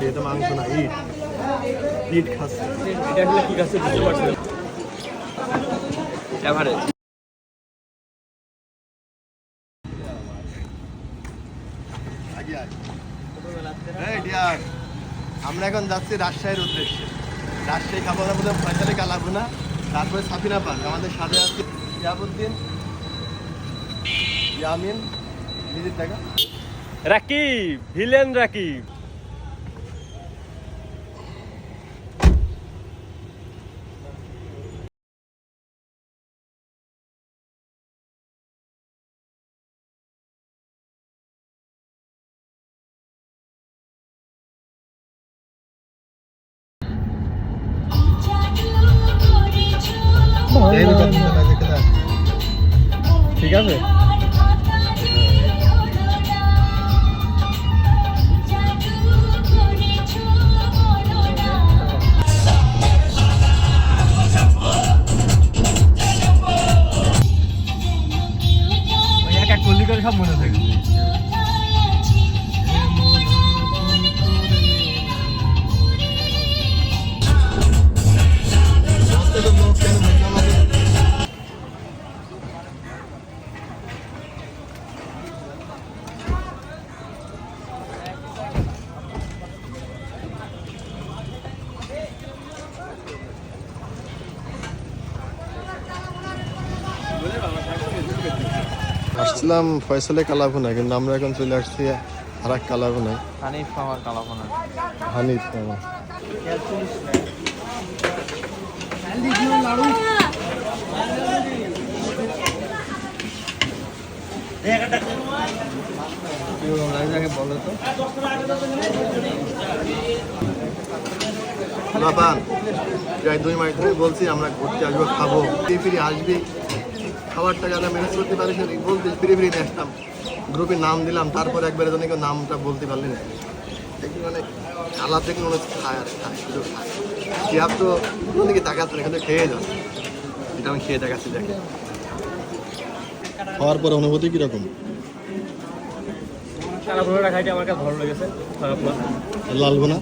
এটা মাংস না, ইট ইট খাচ্ছে। এটা আসলে কি খাচ্ছে বুঝতে পারছি না। এভারেজ আমরা এখন যাচ্ছি রাজশাহীর উদ্দেশ্যে। রাজশাহী খাবো না, প্রথম ফয়সালি কালাবো না, তারপরে সাফিনা পার্ক। আমাদের সাথে আছে ইয়াবুদ্দিন, ইয়ামিন, নিজের টাকা রাকিব, ভিলেন রাকিব। ঠিক আছে। কলি করে সব মনে থাকে। আসছিলাম ফয়সালে কালাভুনা, কিন্তু আমরা এখন চলে আসছি আর এক কালাভুনায়। হানিফ আমার কালাভুনা। হানিফ মামা। বলো তো বাবান, প্রায় 2 মাস ধরে বলছি আমরা ঘুরতে আসবো, খাবো, ফিরে আসবি, খাবারটা যারা ম্যানেজ করতে পারিস বলতে ফিরে ফিরে নিয়ে আসতাম। গ্রুপে নাম দিলাম, তারপর একবারে যেন কেউ নামটা বলতে পারলি না। দেখি মানে কালার দেখে মনে হচ্ছে খায় আর খায়, শুধু খায়। শিয়াব তো দিকে তাকাচ্ছে না, কিন্তু খেয়ে যাচ্ছে। এটা আমি খেয়ে দেখাচ্ছি, দেখে খাওয়ার পর অনুভূতি কিরকম? কালাভুনাটা খাইতে আমার কাছে ভালো লেগেছে, খারাপ না। লাল ভুনা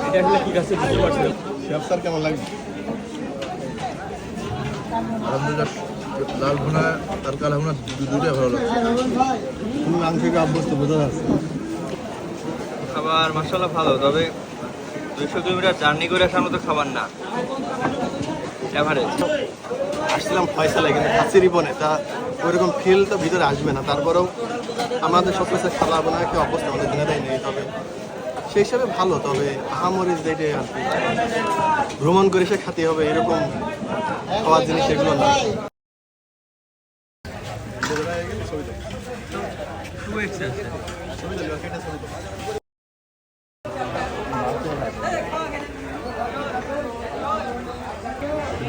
এটা আসলে কি খাচ্ছে বুঝতে পারছি না। শিয়াব স্যার কেমন লাগছে? আলহামদুলিল্লাহ, লাল ভুনা আর কালা ভুনা দুটোই ভালো লাগছে। তুমি মাংস থেকে অভ্যস্ত, বোঝা যাচ্ছে। খাবার মাশাআল্লাহ ভালো, তবে 200 কিলোমিটার জার্নি করে আসার মতো খাবার না। এভারেজ। আসছিলাম ফয়সালে, কিন্তু খাচ্ছি রিপনে, তা ওইরকম ফিল তো ভিতরে আসবে না। তারপরেও আমাদের সব কিছু খাওয়াবো না, একটা অবস্থা আমাদের দিনেটাই নেই। তবে সেই হিসাবে ভালো, তবে আহামরিচ যেটাই আর কি ভ্রমণ করে সে খাতে হবে এরকম খাওয়ার জিনিস সেগুলো না।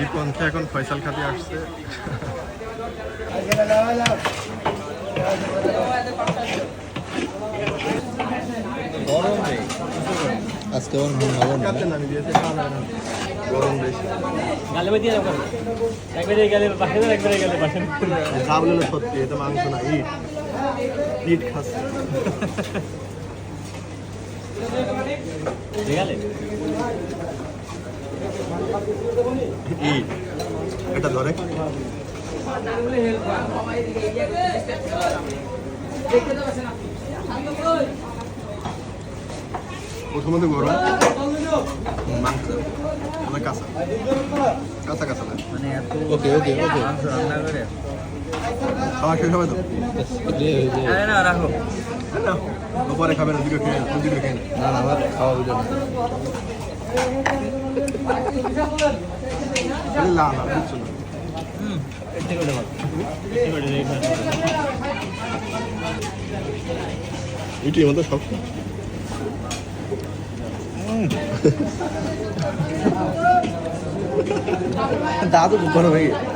রিপনকে এখন ফয়সাল খাতে আসছে। আজকে গরম বেশি, যা বললো সত্যি, এটা মাংস না, ইট ইট খাচ্ছে। ইট এটা ধরে প্রথমত গরম, মাংস মানে কাঁচা কাঁচা কাঁচা লাগে। ওকে ওকে ওকে, খাওয়া শেষ হবে তো? রাখো, পরে খাবে না, দুটো খেয়ে না, দুটো খেয়ে না, না আমার খাওয়া বুঝে না। না না বুঝছো না, এটির মধ্যে সব দাদু গরম হয়ে গেছে।